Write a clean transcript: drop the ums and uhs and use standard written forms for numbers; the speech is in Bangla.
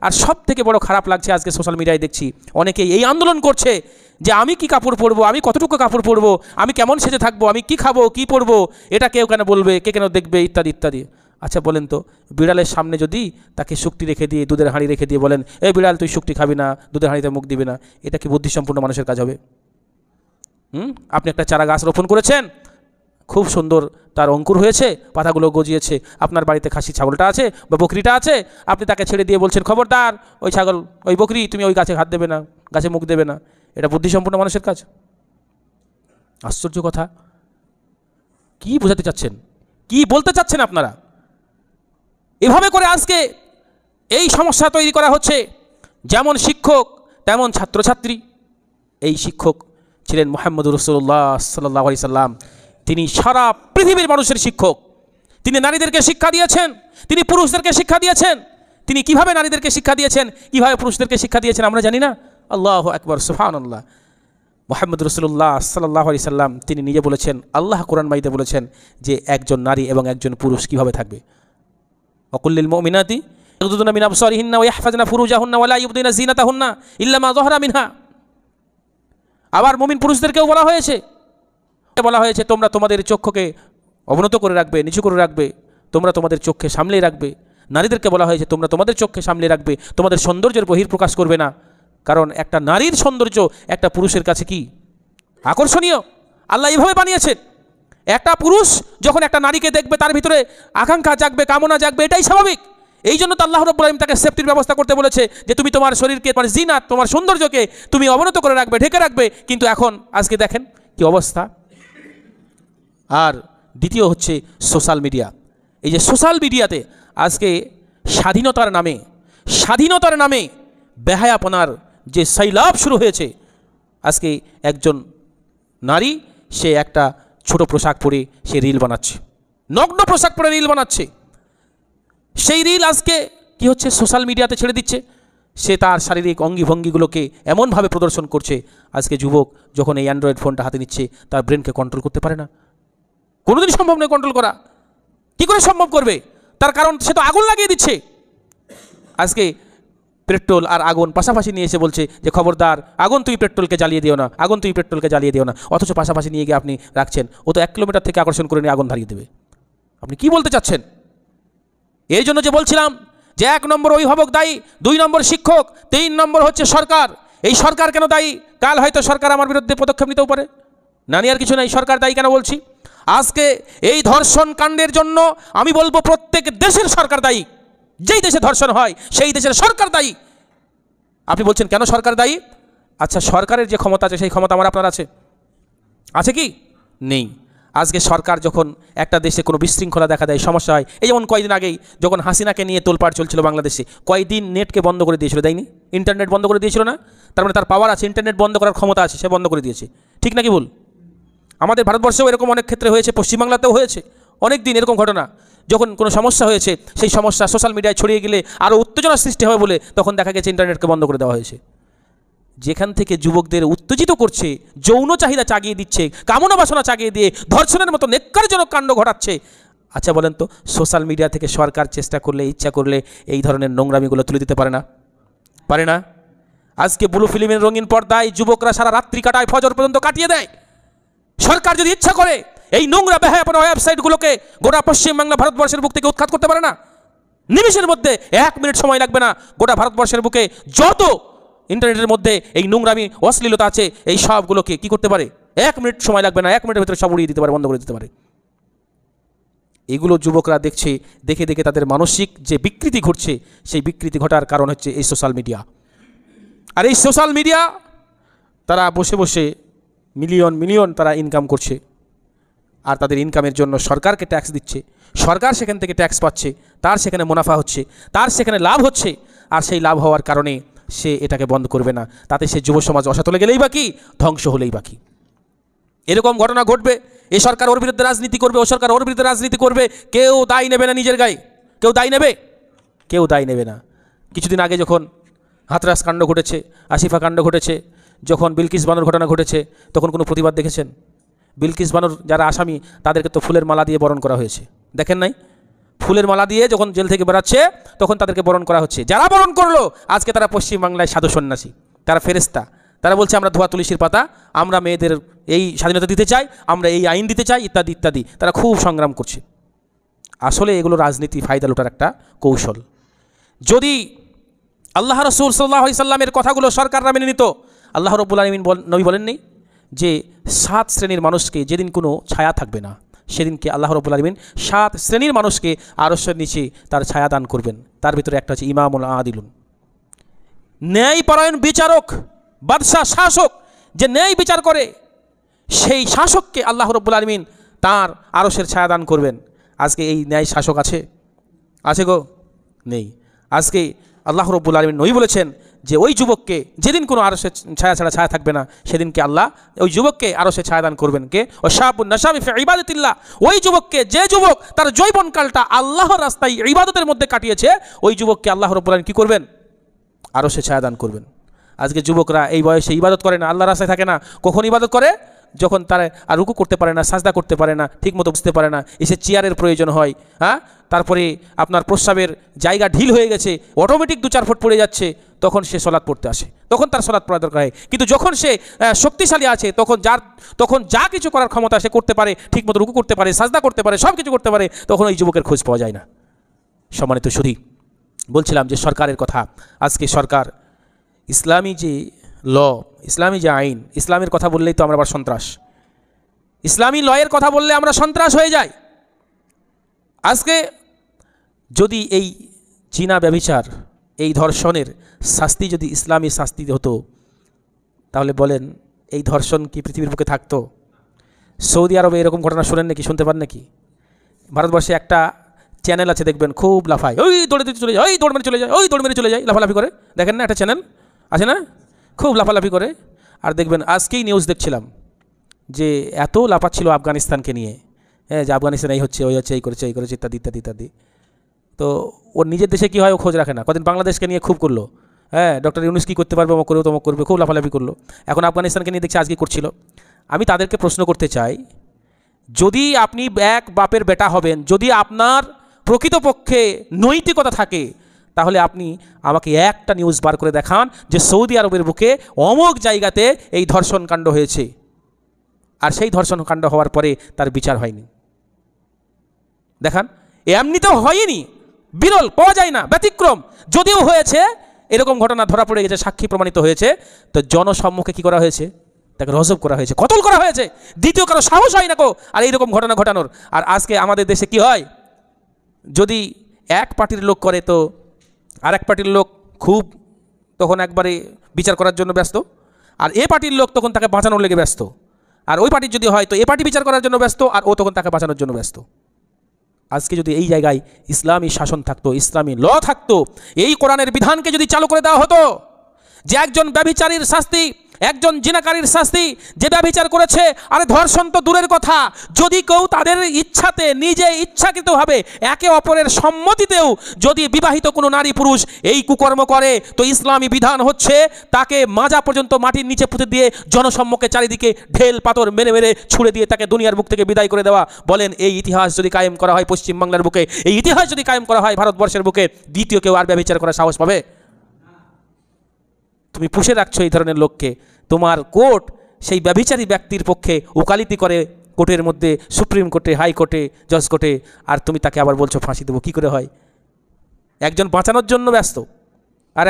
আর সব থেকে বড় খারাপ লাগছে আজকে সোশ্যাল মিডিয়ায় দেখছি অনেকেই এই আন্দোলন করছে যে আমি কি কাপড় পরবো, আমি কতটুকু কাপড় পরবো, আমি কেমন সেজে থাকবো, আমি কি খাবো, কি পরবো, এটা কেউ কেন বলবে, কে কেন দেখবে, ইত্যাদি ইত্যাদি। আচ্ছা বলেন তো, বিড়ালের সামনে যদি তাকে শুকটি রেখে দিয়ে, দুধের হাঁড়ি রেখে দিয়ে বলেন এই বিড়াল তুই শুকটি খাবি না, দুধের হাঁড়িতে মুখ দিবি না, এটা কি বুদ্ধিসম্পন্ন মানুষের কাজ হবে? আপনি একটা চারা গাছ রোপণ করেছেন, খুব সুন্দর তার অঙ্কুর হয়েছে, পাতাগুলো গজিয়েছে, আপনার বাড়িতে খাসি ছাগলটা আছে বা বকরিটা আছে, আপনি তাকে ছেড়ে দিয়ে বলছেন খবরদার ওই ছাগল, ওই বকরি তুমি ওই গাছে হাত দেবে না, গাছে মুখ দেবে না। এটা বুদ্ধিসম্পন্ন মানুষের কাজ? আশ্চর্য কথা। কি বোঝাতে চাচ্ছেন, কি বলতে চাচ্ছেন আপনারা? এভাবে করে আজকে এই সমস্যা তৈরি করা হচ্ছে। যেমন শিক্ষক তেমন ছাত্রছাত্রী। এই শিক্ষক ছিলেন মুহাম্মদুর রাসূলুল্লাহ সাল্লাল্লাহু আলাইহি সাল্লাম। তিনি সারা পৃথিবীর মানুষের শিক্ষক। তিনি নারীদেরকে শিক্ষা দিয়েছেন, তিনি পুরুষদেরকে শিক্ষা দিয়েছেন। তিনি কিভাবে নারীদেরকে শিক্ষা দিয়েছেন, কিভাবে পুরুষদেরকে শিক্ষা দিয়েছেন আমরা জানি না? আল্লাহু আকবার, সুবহানাল্লাহ। মুহাম্মদুর রাসূলুল্লাহ সাল্লাল্লাহু আলাইহি সাল্লাম তিনি নিজে বলেছেন, আল্লাহ কোরআন মাজিদে বলেছেন যে একজন নারী এবং একজন পুরুষ কিভাবে থাকবে। ওয়াকুল্লিল মুমিনাতি ইয়াগুদুনা মিন আবসারিহিন্না ওয়া ইয়াহফাজনা ফুরুজাহুন্না ওয়া লা ইউবদিনা যিনাতাহুন্না ইল্লা মা যাহরা মিনহা। আবার মুমিন পুরুষদেরকেও বলা হয়েছে তোমরা তোমাদের চক্ষুকে অবনত করে রাখবে, নিচু করে রাখবে, তোমরা তোমাদের চোখকে সামলে রাখবে। নারীদেরকে বলা হয়েছে তোমরা তোমাদের চোখকে সামলে রাখবে, তোমাদের সৌন্দর্যের বহিঃপ্রকাশ করবে না। কারণ একটা নারীর সৌন্দর্য একটা পুরুষের কাছে কি আকর্ষণীয়, আল্লাহ এইভাবে বানিয়েছেন। একটা পুরুষ যখন একটা নারীকে দেখবে তার ভিতরে আকাঙ্ক্ষা জাগবে, কামনা জাগবে, এটাই স্বাভাবিক। এই জন্য তো আল্লাহ রাব্বুল আলামিন তাকে সেফটির ব্যবস্থা করতে বলেছে যে তুমি তোমার শরীরকে, তোমার জিনাত, তোমার সৌন্দর্যকে তুমি অবনত করে রাখবে, ঢেকে রাখবে। কিন্তু এখন আজকে দেখেন কি অবস্থা। আর দ্বিতীয় হচ্ছে সোশ্যাল মিডিয়া। এই যে সোশ্যাল মিডিয়াতে আজকে স্বাধীনতার নামে বেহায়াপনার যে সাইলাব শুরু হয়েছে। আজকে একজন নারী সে একটা ছোট পোশাক পরে সে রিল বানাচ্ছে, নগ্ন পোশাক পরে রিল বানাচ্ছে। সেই রিল আজকে কি হচ্ছে, সোশ্যাল মিডিয়াতে ছেড়ে দিচ্ছে। সে তার শারীরিক অঙ্গিভঙ্গিগুলোকে এমনভাবে প্রদর্শন করছে, আজকে যুবক যখন এই অ্যান্ড্রয়েড ফোনটা হাতে নিচ্ছে তার ব্রেনকে কন্ট্রোল করতে পারে না। কোনোদিন সম্ভব নয় কন্ট্রোল করা। কী করে সম্ভব করবে? তার কারণ সে তো আগুন লাগিয়ে দিচ্ছে। আজকে পেট্রোল আর আগুন পাশাপাশি নিয়ে এসে বলছে যে খবরদার আগুন তুই পেট্রোলকে জ্বালিয়ে দিও না, আগুন তুই পেট্রোলকে জ্বালিয়ে দিও না। অথচ পাশাপাশি নিয়ে গিয়ে আপনি রাখছেন, ও তো 1 কিলোমিটার থেকে আকর্ষণ করে নিয়ে আগুন ধরিয়ে দেবে। আপনি কি বলতে চাচ্ছেন? এই জন্য যে বলছিলাম যে 1 নম্বর অভিভাবক দায়ী, 2 নম্বর শিক্ষক, 3 নম্বর হচ্ছে সরকার। এই সরকার কেন দায়ী? কাল হয়তো সরকার আমার বিরুদ্ধে পদক্ষেপ নিতেও পারে, না নিয়ে আর কিছু নাই। সরকার দায়ী কেন বলছি? আজকে এই ধর্ষণ কাণ্ডের জন্য আমি বলবো প্রত্যেক দেশের সরকার দায়ী। যেই দেশে ধর্ষণ হয় সেই দেশের সরকার দায়ী। আপনি বলছেন কেন সরকার দায়ী? আচ্ছা, সরকারের যে ক্ষমতা আছে সেই ক্ষমতা আমার আপনার আছে কি? নেই। আজকে সরকার যখন একটা দেশে কোনো বিশৃঙ্খলা দেখা দেয়, সমস্যা হয়, এই যেমন কয়েকদিন আগেই যখন হাসিনাকে নিয়ে তোলপাড় চলছিল বাংলাদেশে, কয়েকদিন নেটকে বন্ধ করে দিয়েছিল, দেয়নি? ইন্টারনেট বন্ধ করে দিয়েছিল না? তার মানে তার পাওয়ার আছে, ইন্টারনেট বন্ধ করার ক্ষমতা আছে, সে বন্ধ করে দিয়েছে। ঠিক নাকি ভুল? আমাদের ভারতবর্ষেও এরকম অনেক ক্ষেত্রে হয়েছে, পশ্চিমবাংলাতেও হয়েছে অনেক দিন এরকম ঘটনা। যখন কোনো সমস্যা হয়েছে সেই সমস্যা সোশ্যাল মিডিয়ায় ছড়িয়ে গেলে আরও উত্তেজনার সৃষ্টি হবে বলে তখন দেখা গেছে ইন্টারনেটকে বন্ধ করে দেওয়া হয়েছে। যেখান থেকে যুবকদের উত্তেজিত করছে, যৌন চাহিদা জাগিয়ে দিচ্ছে, কামনা বাসনা জাগিয়ে দিয়ে ধর্ষণের মতো নেক্কারজনক কাণ্ড ঘটাচ্ছে। আচ্ছা বলেন তো, সোশ্যাল মিডিয়া থেকে সরকার চেষ্টা করলে, ইচ্ছা করলে এই ধরনের নোংরামিগুলো তুলে দিতে পারে না? পারে না? আজকে ব্লু ফিল্মের রঙিন পর্দায় যুবকরা সারা রাত্রি কাটায়, ফজর পর্যন্ত কাটিয়ে দেয়। সরকার যদি ইচ্ছা করে এই নোংরা বেহায়াপনা ওয়েবসাইটগুলোকে গোটা পশ্চিমবাংলা ভারতবর্ষের বুক থেকে উৎখাত করতে পারে না? নিমেষের মধ্যে 1 মিনিট সময় লাগবে না, গোটা ভারতবর্ষের বুকে যত ইন্টারনেটের মধ্যে এই নোংরামি অশ্লীলতা আছে এই সবগুলোকে কি করতে পারে? 1 মিনিট সময় লাগবে না, 1 মিনিটের ভিতরে সব উড়িয়ে দিতে পারে, বন্ধ করে দিতে পারে। এগুলো যুবকরা দেখছে, দেখে দেখে তাদের মানসিক যে বিকৃতি ঘটছে, সেই বিকৃতি ঘটার কারণ হচ্ছে এই সোশ্যাল মিডিয়া। আর এই সোশ্যাল মিডিয়া তারা বসে বসে মিলিয়ন মিলিয়ন তারা ইনকাম করছে। আর তাদের ইনকামের জন্য সরকারকে ট্যাক্স দিচ্ছে, সরকার সেখান থেকে ট্যাক্স পাচ্ছে, তার সেখানে মুনাফা হচ্ছে, তার সেখানে লাভ হচ্ছে। আর সেই লাভ হওয়ার কারণে সে এটাকে বন্ধ করবে না, তাতে সে যুব সমাজ অসাতলে গেলেই বাকি, ধ্বংস হলেই বাকি। এরকম ঘটনা ঘটবে। এই সরকার ওর বিরুদ্ধে রাজনীতি করবে, ও সরকার ওর বিরুদ্ধে রাজনীতি করবে, কেউ দায় নেবে না নিজের গায়ে। কেউ দায় নেবে? কেউ দায় নেবে না। কিছুদিন আগে যখন হাতরাস কাণ্ড ঘটেছে, আসিফা কাণ্ড ঘটেছে, যখন বিলকিস বানুর ঘটনা ঘটেছে, তখন কোনো প্রতিবাদ দেখেছেন? বিলকিস বানুর যারা আসামি তাদেরকে তো ফুলের মালা দিয়ে বরণ করা হয়েছে, দেখেন নাই? ফুলের মালা দিয়ে যখন জেল থেকে বেরাচ্ছে তখন তাদেরকে বরণ করা হচ্ছে। যারা বরণ করলো আজকে তারা পশ্চিমবাংলায় সাধু সন্ন্যাসী, তারা ফেরেস্তা, তারা বলছে আমরা ধোয়া তুলসীর পাতা, আমরা মেয়েদের এই স্বাধীনতা দিতে চাই, আমরা এই আইন দিতে চাই, ইত্যাদি ইত্যাদি। তারা খুব সংগ্রাম করছে। আসলে এগুলো রাজনীতি ফায়দা লুটার একটা কৌশল। যদি আল্লাহ রাসূল সাল্লাল্লাহু আলাইহি সাল্লামের কথাগুলো সরকাররা মেনে নিত, আল্লাহ রাব্বুল আলামিন নবী বলেননি যে 7 শ্রেণীর মানুষকে যেদিন কোনো ছায়া থাকবে না সেদিনকে আল্লাহ রাব্বুল আলামিন 7 শ্রেণীর মানুষকে আরশের নিচে তার ছায়া দান করবেন। তার ভিতরে একটা হচ্ছে ইমামুল আদিলুন, ন্যায়পরায়ণ বিচারক, বাদশাহ, শাসক, যে ন্যায় বিচার করে সেই শাসককে আল্লাহ রাব্বুল আলামিন তার আরশের ছায়া দান করবেন। আজকে এই ন্যায় শাসক আছে? আছে গো? নেই। আজকে আল্লাহ রাব্বুল আলামিন নবী বলেছেন যে ওই যুবককে যেদিন কোনো আরশের ছায়া ছাড়া ছায়া থাকবে না সেদিনকে আল্লাহ ওই যুবককে আরশের ছায়া দান করবেন। কে? ওয়াশাবুন নাশাবি ফি ইবাদাতিল্লাহ, ওই যুবককে, যে যুবক তার যৌবনকালটা আল্লাহর রাস্তায় ইবাদতের মধ্যে কাটিয়েছে, ওই যুবককে আল্লাহ রাব্বুল আলামিন কী করবেন? আরশের ছায়া দান করবেন। আজকে যুবকরা এই বয়সে ইবাদত করে না, আল্লাহর রাস্তায় থাকে না। কখন ইবাদত করে? যখন তারা আর রুকু করতে পারে না, সাজদা করতে পারে না, ঠিকমতো বুঝতে পারে না, এসে চেয়ারের প্রয়োজন হয়, হ্যাঁ, তারপরে আপনার প্রস্রাবের জায়গা ঢিল হয়ে গেছে, অটোমেটিক 2-4 ফুট পড়ে যাচ্ছে, তখন সে সলাৎ পড়তে আসে, তখন তার সলাৎ পড়া দরকার হয়। কিন্তু যখন সে শক্তিশালী আছে, তখন যা কিছু করার ক্ষমতা সে করতে পারে, ঠিকমতো রুকু করতে পারে, সাজদা করতে পারে, সব কিছু করতে পারে, তখন ওই যুবকের খোঁজ পাওয়া যায় না। সম্মানিত সুধী, বলছিলাম যে সরকারের কথা। আজকে সরকার ইসলামী যে ল, ইসলামী যে আইন, ইসলামের কথা বললেই তো আমরা আবার সন্ত্রাস, ইসলামী লয়ের কথা বললে আমরা সন্ত্রাস হয়ে যাই। আজকে যদি এই জিনা ব্যভিচার, এই ধর্ষণের শাস্তি যদি ইসলামী শাস্তি হতো, তাহলে বলেন এই ধর্ষণ কি পৃথিবীর বুকে থাকতো? সৌদি আরবে এরকম ঘটনা শোনেন নাকি, শুনতে পান নাকি? ভারতবর্ষে একটা চ্যানেল আছে, দেখবেন খুব লাফায়, ওই দৌড়ে চলে যায়, ওই দৌড় মেরে চলে যায়, ওই দৌড় মেরে চলে যায়, লাফালাফি করে, দেখেন না একটা চ্যানেল আছে না, খুব লাফালাফি করে। আর দেখবেন আজকেই নিউজ দেখছিলাম যে এত লাফাচ্ছিল আফগানিস্তানকে নিয়ে, হ্যাঁ, যে আফগানিস্তান এই হচ্ছে, ওই হচ্ছে, এই করেছে ইত্যাদি ইত্যাদি ইত্যাদি। তো ওর নিজের দেশে কী হয় ও খোঁজ রাখে না। কদিন বাংলাদেশকে নিয়ে খুব করলো, হ্যাঁ, ডক্টর ইউনূস কী করতে পারবে, অমুক করবে তমুক করবে, খুব লাফালাফি করলো। এখন আফগানিস্তানকে নিয়ে দেখছি আজকে করছিল। আমি তাদেরকে প্রশ্ন করতে চাই, যদি আপনি এক বাপের বেটা হবেন, যদি আপনার প্রকৃতপক্ষে নৈতিকতা থাকে, তাহলে আপনি আমাকে একটা নিউজ বার করে দেখান যে সৌদি আরবের বুকে অমুক জায়গাতে এই ধর্ষণ কাণ্ড হয়েছে, আর সেই ধর্ষণ কাণ্ড হওয়ার পরে তার বিচার হয়নি। দেখান, এমনিতেও হয়নি, বিরল, পাওয়া যায় না, ব্যতিক্রম। যদিও হয়েছে, এরকম ঘটনা ধরা পড়ে গেছে, সাক্ষী প্রমাণিত হয়েছে, তো জনসম্মুখে কী করা হয়েছে? তাকে রজব করা হয়েছে, কতল করা হয়েছে, দ্বিতীয় কারো সাহস হয় না কো আর এইরকম ঘটনা ঘটানোর। আর আজকে আমাদের দেশে কি হয়, যদি এক পার্টির লোক করে তো আরেক পার্টির লোক খুব তখন একবারে বিচার করার জন্য ব্যস্ত, আর এ পার্টির লোক তখন তাকে বাঁচানোর লেগে ব্যস্ত। আর ওই পার্টির যদি হয় তো এ পার্টি বিচার করার জন্য ব্যস্ত, আর ও তখন তাকে বাঁচানোর জন্য ব্যস্ত। আজকে যদি এই জায়গায় ইসলামী শাসন থাকতো, ইসলামী ল থাকতো, এই কোরআনের বিধানকে যদি চালু করে দেওয়া হতো যে একজন ব্যভিচারীর শাস্তি, একজন জিনাকারীর শাস্তি, যে ব্যভিচার করেছে, আরে ধর্ষণ তো দূরের কথা, যদি কেউ তাদের ইচ্ছাতে, নিজে ইচ্ছাকৃতভাবে, একে অপরের সম্মতিতেও যদি বিবাহিত কোনো নারী পুরুষ এই কুকর্ম করে, তো ইসলামী বিধান হচ্ছে তাকে মাজা পর্যন্ত মাটির নিচে পুঁতে দিয়ে জনসম্মুখে চারিদিকে ঢেল পাথর মেরে মেরে ছুড়ে দিয়ে তাকে দুনিয়ার বুক থেকে বিদায় করে দেওয়া। বলেন এই ইতিহাস যদি কায়েম করা হয় পশ্চিমবাংলার বুকে, এই ইতিহাস যদি কায়েম করা হয় ভারতবর্ষের বুকে, দ্বিতীয় কেউ আর ব্যভিচার করার সাহস পাবে? তুমি পুষে রাখছো এই ধরনের লোককে, তোমার কোর্ট সেই ব্যভিচারী ব্যক্তির পক্ষে ওকালতি করে কোর্টের মধ্যে, সুপ্রিম কোর্টে, হাইকোর্টে, জজ কোর্টে, আর তুমি তাকে আবার বলছো ফাঁসি দেবো। কী করে হয়? একজন বাঁচানোর জন্য ব্যস্ত, আর